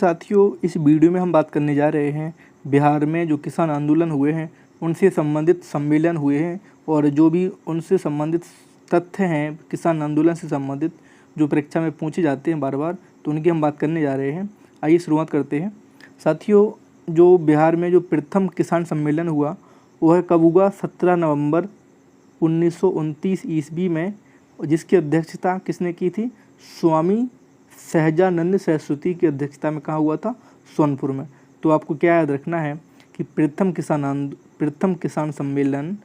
साथियों, इस वीडियो में हम बात करने जा रहे हैं बिहार में जो किसान आंदोलन हुए हैं उनसे संबंधित सम्मेलन हुए हैं और जो भी उनसे संबंधित तथ्य हैं किसान आंदोलन से संबंधित जो परीक्षा में पूछे जाते हैं बार बार, तो उनकी हम बात करने जा रहे हैं। आइए शुरुआत करते हैं। साथियों, जो बिहार में जो प्रथम किसान सम्मेलन हुआ वह कब हुआ? 17 नवंबर 1929 ईस्वी में, जिसकी अध्यक्षता किसने की थी? स्वामी सहजानंद सरस्वती की अध्यक्षता में। कहाँ हुआ था? सोनपुर में। तो आपको क्या याद रखना है कि प्रथम किसान सम्मेलन,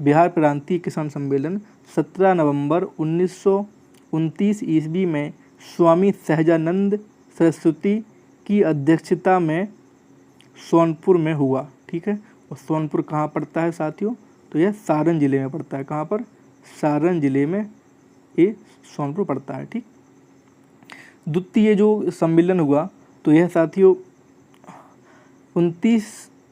बिहार प्रांतीय किसान सम्मेलन 17 नवंबर 1929 ईस्वी में स्वामी सहजानंद सरस्वती की अध्यक्षता में सोनपुर में हुआ। ठीक है। और सोनपुर कहाँ पड़ता है साथियों? तो यह सारण जिले में पड़ता है। कहाँ पर? सारण जिले में ये सोनपुर पड़ता है। ठीक। द्वितीय जो सम्मेलन हुआ तो यह साथियों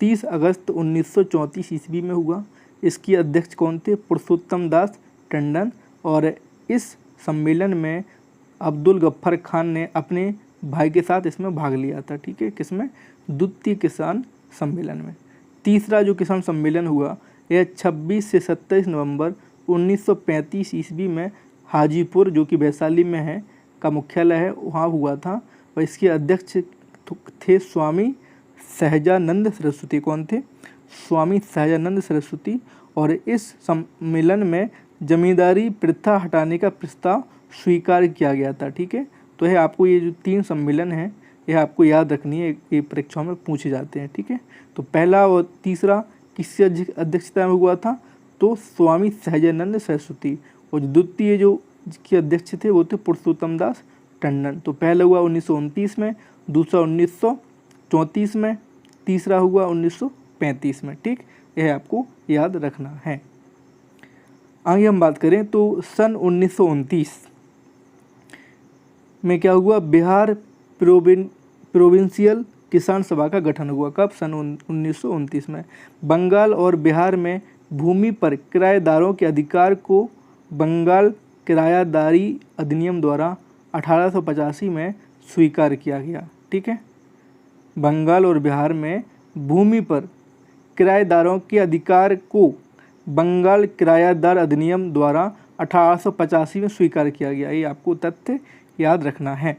30 अगस्त 1934 ईस्वी में हुआ। इसकी अध्यक्ष कौन थे? पुरुषोत्तम दास टंडन। और इस सम्मेलन में अब्दुल गफ्फार खान ने अपने भाई के साथ इसमें भाग लिया था। ठीक है। किसमें? द्वितीय किसान सम्मेलन में। तीसरा जो किसान सम्मेलन हुआ यह 26 से 27 नवंबर 1935 ईस्वी में हाजीपुर, जो कि वैशाली में है, का मुख्यालय है, वहाँ हुआ था। और इसके अध्यक्ष थे स्वामी सहजानंद सरस्वती। कौन थे? स्वामी सहजानंद सरस्वती। और इस सम्मेलन में जमींदारी प्रथा हटाने का प्रस्ताव स्वीकार किया गया था। ठीक है। तो यह आपको ये जो 3 सम्मेलन हैं यह आपको याद रखनी है, ये परीक्षाओं में पूछे जाते हैं। ठीक है। तो पहला और तीसरा किसकी अध्यक्षता में हुआ था? तो स्वामी सहजानंद सरस्वती। और द्वितीय जो जिसके अध्यक्ष थे वो थे पुरुषोत्तम दास टंडन। तो पहला हुआ 1929 में, दूसरा 1934 में, तीसरा हुआ 1935 में। ठीक। यह आपको याद रखना है। आगे हम बात करें तो सन 1929 में क्या हुआ? बिहार प्रोविंशियल किसान सभा का गठन हुआ। कब? सन 1929 में। बंगाल और बिहार में भूमि पर किराएदारों के अधिकार को बंगाल किरायादारी अधिनियम द्वारा 1885 में स्वीकार किया गया। ठीक है। बंगाल और बिहार में भूमि पर किराएदारों के अधिकार को बंगाल किरायादार अधिनियम द्वारा 1885 में स्वीकार किया गया। ये आपको तथ्य याद रखना है।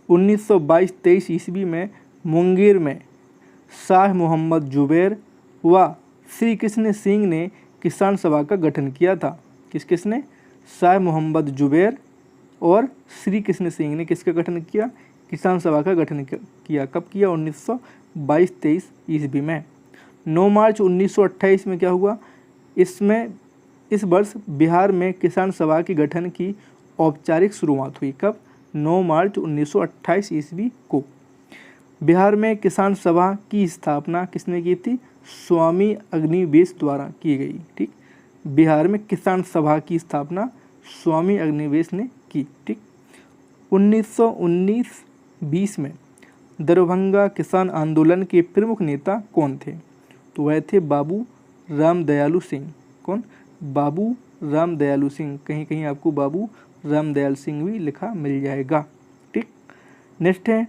1922-23 ईस्वी में मुंगेर में शाह मोहम्मद जुबैर व श्री कृष्ण सिंह ने किसान सभा का गठन किया था। किसने? शाह मोहम्मद जुबैर और श्री कृष्ण सिंह ने किसका गठन किया? किसान सभा का गठन किया। कब किया? 1922-23 ईस्वी में। 9 मार्च 1928 में क्या हुआ? इस वर्ष बिहार में किसान सभा के गठन की औपचारिक शुरुआत हुई। कब? 9 मार्च 1928 ईस्वी को। बिहार में किसान सभा की स्थापना किसने की थी? स्वामी अग्निवेश द्वारा की गई। ठीक। बिहार में किसान सभा की स्थापना स्वामी अग्निवेश ने की। ठीक। 1919-20 में दरभंगा किसान आंदोलन के प्रमुख नेता कौन थे? तो वह थे बाबू राम दयालु सिंह। कौन? बाबू राम दयालु सिंह। कहीं कहीं आपको बाबू राम दयाल सिंह भी लिखा मिल जाएगा। ठीक। नेक्स्ट है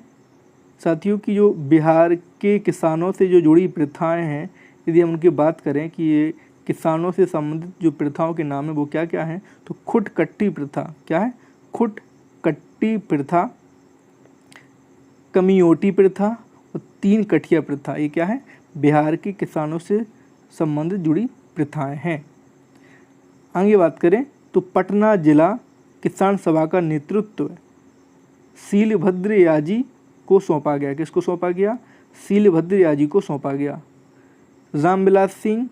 साथियों की जो बिहार के किसानों से जो जुड़ी प्रथाएं हैं, यदि हम उनकी बात करें कि ये किसानों से संबंधित जो प्रथाओं के नाम है वो क्या क्या हैं, तो खुट कट्टी प्रथा। क्या है? खुट कट्टी प्रथा, कमियोटी प्रथा और 3 कठिया प्रथा। ये क्या है? बिहार के किसानों से संबंधित जुड़ी प्रथाएं हैं। आगे बात करें तो पटना जिला किसान सभा का नेतृत्व शीलभद्र याजी को सौंपा गया। किसको सौंपा गया? शीलभद्र याजी को सौंपा गया। रामविलास सिंह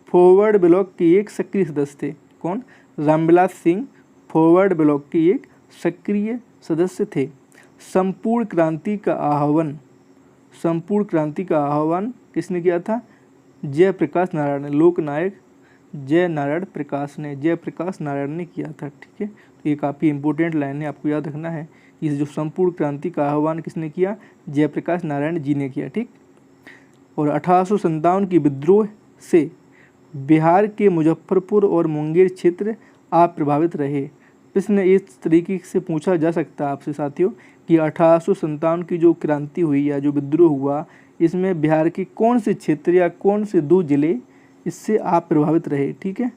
फॉरवर्ड ब्लॉक के एक सक्रिय सदस्य थे। कौन? रामविलास सिंह फॉरवर्ड ब्लॉक के एक सक्रिय सदस्य थे। संपूर्ण क्रांति का आह्वान किसने किया था? जयप्रकाश नारायण ने। लोकनायक जयप्रकाश नारायण ने किया था। ठीक है। तो ये काफ़ी इंपॉर्टेंट लाइन है, आपको याद रखना है। इस जो संपूर्ण क्रांति का आह्वान किसने किया? जयप्रकाश नारायण जी ने किया। ठीक। और 1857 की विद्रोह से बिहार के मुजफ्फरपुर और मुंगेर क्षेत्र अप्रभावित रहे। प्रश्न इस तरीके से पूछा जा सकता है आपसे साथियों कि 1857 की जो क्रांति हुई या जो विद्रोह हुआ, इसमें बिहार के कौन से क्षेत्र या कौन से 2 जिले इससे आप प्रभावित रहे। ठीक है,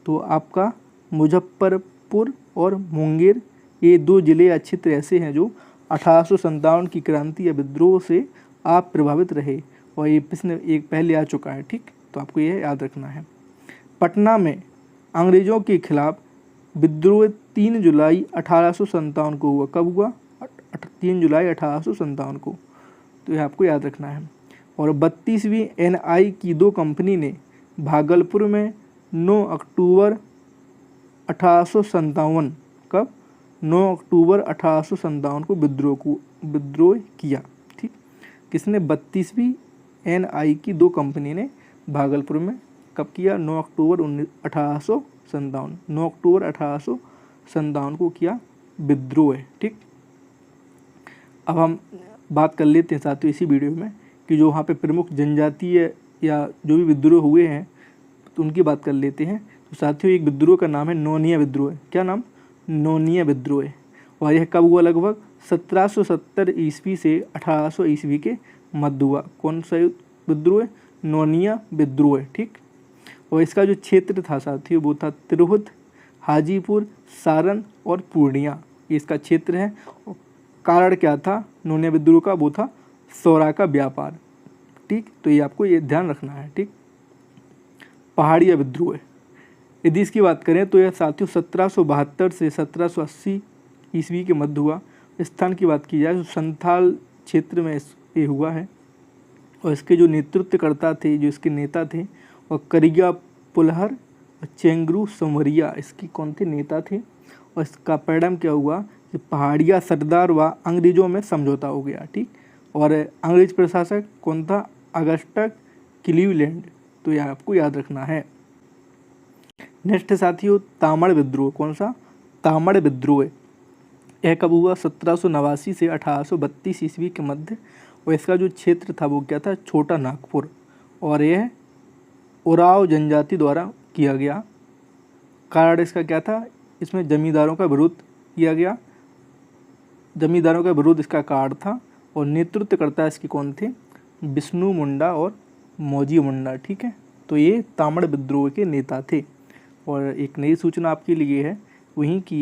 तो आपका मुजफ्फरपुर और मुंगेर, ये 2 जिले या क्षेत्र ऐसे हैं जो 1857 की क्रांति या विद्रोह से आप प्रभावित रहे। और ये प्रश्न एक पहले आ चुका है। ठीक, तो आपको यह याद रखना है। पटना में अंग्रेजों के खिलाफ विद्रोह 3 जुलाई 1857 को हुआ। कब हुआ? 3 जुलाई 1857 को, तो यह आपको याद रखना है। और 32वीं NI की 2 कंपनी ने भागलपुर में 9 अक्टूबर 1857, कब? 9 अक्टूबर 1857 को विद्रोह किया। ठीक, किसने? 32वीं NI की 2 कंपनी ने भागलपुर में कब किया? 9 अक्टूबर 1857, 9 अक्टूबर 1857 को किया विद्रोह। ठीक, अब हम बात कर लेते हैं साथियों इसी वीडियो में कि जो वहाँ पे प्रमुख जनजातीय या जो भी विद्रोह हुए हैं तो उनकी बात कर लेते हैं। तो साथियों एक विद्रोह का नाम है नोनिया विद्रोह। क्या नाम? नोनिया विद्रोह। और यह कब हुआ? लगभग 1770 ईस्वी से 1800 ईस्वी के मध्य हुआ। कौन सा विद्रोह? नोनिया विद्रोह। ठीक, और इसका जो क्षेत्र था साथियों वो था तिरहुत, हाजीपुर, सारण और पूर्णिया, ये इसका क्षेत्र है। कारण क्या था नोनिया विद्रोह का? वो था सोरा का व्यापार। ठीक, तो ये आपको ये ध्यान रखना है। ठीक, पहाड़िया विद्रोह, यदि इसकी बात करें तो यह साथियों 1772 से 1780 ईस्वी के मध्य हुआ। स्थान की बात की जाए तो संथाल क्षेत्र में ये हुआ है। और इसके जो नेतृत्वकर्ता थे, जो इसके नेता थे, और करिया पुलहर और चेंगरू संवरिया इसकी कौन थे? नेता थे। और इसका परिणाम क्या हुआ कि पहाड़िया सरदार व अंग्रेजों में समझौता हो गया। ठीक, और अंग्रेज प्रशासक कौन था? Augustus Cleveland. तो यह आपको याद रखना है। नेक्स्ट साथियों तामड़ विद्रोह। कौन सा? तामड़ विद्रोह। यह कब हुआ? 1789 से 1832 ईस्वी के मध्य। और इसका जो क्षेत्र था वो क्या था? छोटा नागपुर। और यह उराव जनजाति द्वारा किया गया। कारण इसका क्या था? इसमें जमींदारों का विरोध किया गया, जमींदारों का विरोध इसका कारण था। और नेतृत्वकर्ता इसके कौन थे? विष्णु मुंडा और मौजी मुंडा। ठीक है, तो ये तामड़ विद्रोह के नेता थे। और एक नई सूचना आपके लिए है वहीं की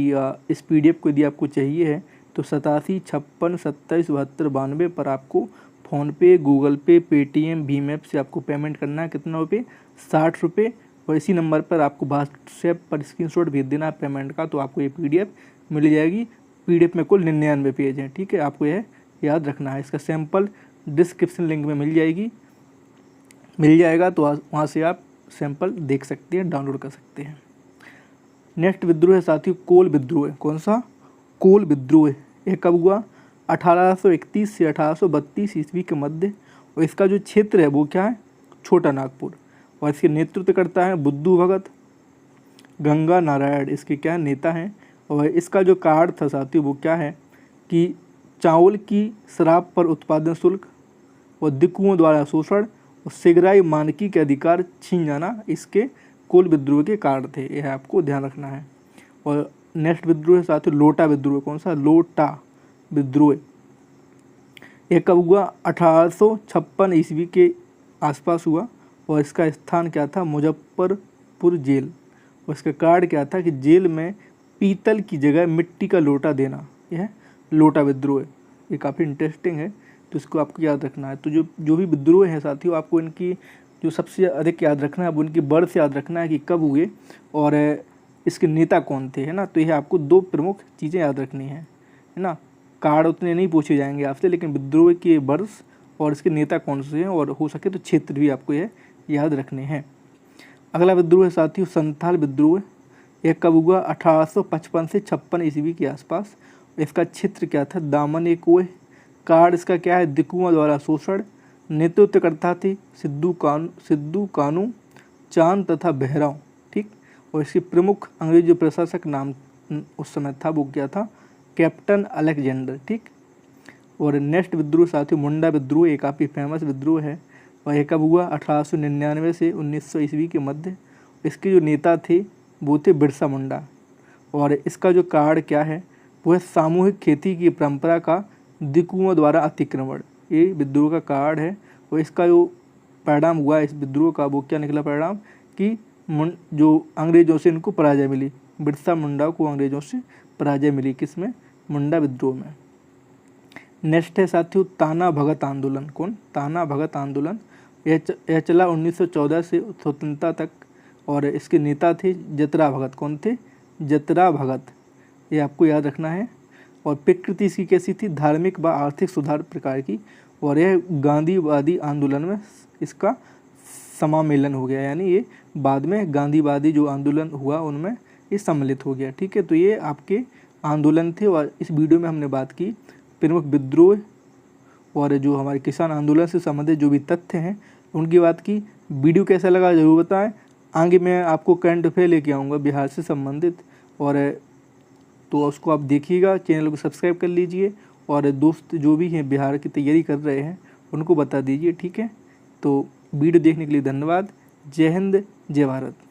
इस PDF को यदि आपको चाहिए है तो 87 56 27 72 92 पर आपको फ़ोनपे, गूगल पे, पेटीएम, भीम ऐप से आपको पेमेंट करना है। कितना रुपये? 60 रुपये। और इसी नंबर पर आपको व्हाट्सएप पर स्क्रीनशॉट भेज देना है पेमेंट का, तो आपको ये PDF मिल जाएगी। PDF में कुल 99 पेज हैं। ठीक है, आपको यह याद रखना है। इसका सैंपल डिस्क्रिप्शन लिंक में मिल जाएगा, तो वहाँ से आप सैंपल देख सकते हैं, डाउनलोड कर सकते हैं। नेक्स्ट विद्रोह है साथियों कोल विद्रोह। कौन सा? कोल विद्रोह। यह कब हुआ? 1831 से 1832 ईस्वी के मध्य। और इसका जो क्षेत्र है वो क्या है? छोटा नागपुर। और इसके नेतृत्व करता है बुद्धू भगत, गंगा नारायण इसके क्या नेता हैं। और इसका जो कारण था साथियों वो क्या है कि चावल की शराब पर उत्पादन शुल्क और दिकुओं द्वारा शोषण और सिगराई मानकी के अधिकार छीन जाना इसके कोल विद्रोह के कारण थे। यह आपको ध्यान रखना है। और नेक्स्ट विद्रोह है साथियों लोटा विद्रोह। कौन सा? लोटा विद्रोह। यह कब हुआ? 1856 ईस्वी के आसपास हुआ। और इसका स्थान क्या था? मुजफ्फरपुर जेल। और इसका कारण क्या था कि जेल में पीतल की जगह मिट्टी का लोटा देना, यह लोटा विद्रोह। ये काफ़ी इंटरेस्टिंग है, तो इसको आपको याद रखना है। तो जो भी विद्रोह हैं साथियों आपको इनकी जो सबसे अधिक याद रखना है, अब उनकी बर्थ याद रखना है कि कब हुए और इसके नेता कौन थे, है ना। तो यह आपको 2 प्रमुख चीज़ें याद रखनी है ना। कारण उतने नहीं पूछे जाएंगे आपसे, लेकिन विद्रोह के वर्ष और इसके नेता कौन से हैं और हो सके तो क्षेत्र भी आपको यह याद रखने हैं। अगला विद्रोह है साथियों संथाल विद्रोह। यह कब हुआ? 1855 से 56 ईस्वी के आसपास। इसका क्षेत्र क्या था? दामन एक कोह। कारण इसका क्या है? दिकुओं द्वारा शोषण। नेतृत्वकर्ता थे सिद्धू कानू, चांद तथा बहराव। ठीक, और इसके प्रमुख अंग्रेज जो प्रशासक नाम उस समय था वो क्या था? Captain Alexander. ठीक, और नेक्स्ट विद्रोह साथियों मुंडा विद्रोह। ये काफ़ी फेमस विद्रोह है। और यह कब हुआ? 1899 से 1900 ईस्वी के मध्य। इसके जो नेता थे वो थे बिरसा मुंडा। और इसका जो कारण क्या है वो है सामूहिक खेती की परंपरा का दिकुओं द्वारा अतिक्रमण। ये विद्रोह का कारण है और इसका जो परिणाम हुआ इस विद्रोह का वो क्या निकला परिणाम कि जो अंग्रेजों से इनको पराजय मिली, बिरसा मुंडा को अंग्रेजों से पराजय मिली, किसमें, मुंडा विद्रोह में। नेक्स्ट है साथियों ताना भगत आंदोलन। कौन, ताना भगत आंदोलन। यह चला 1914 से स्वतंत्रता तक और इसके नेता थे जतरा भगत। कौन थे, जतरा भगत, ये आपको याद रखना है। और प्रकृति इसकी कैसी थी, धार्मिक व आर्थिक सुधार प्रकार की, और यह गांधीवादी आंदोलन में इसका समामेलन हो गया, यानी ये बाद में गांधीवादी जो आंदोलन हुआ उनमें ये सम्मिलित हो गया। ठीक है, तो ये आपके आंदोलन थे और इस वीडियो में हमने बात की प्रमुख विद्रोह और जो हमारे किसान आंदोलन से संबंधित जो भी तथ्य हैं उनकी बात की। वीडियो कैसा लगा ज़रूर बताएं। आगे मैं आपको करंट अफेयर लेके आऊँगा बिहार से संबंधित, और तो उसको आप देखिएगा, चैनल को सब्सक्राइब कर लीजिए और दोस्त जो भी हैं बिहार की तैयारी कर रहे हैं उनको बता दीजिए। ठीक है, तो वीडियो देखने के लिए धन्यवाद। जय हिंद, जय भारत।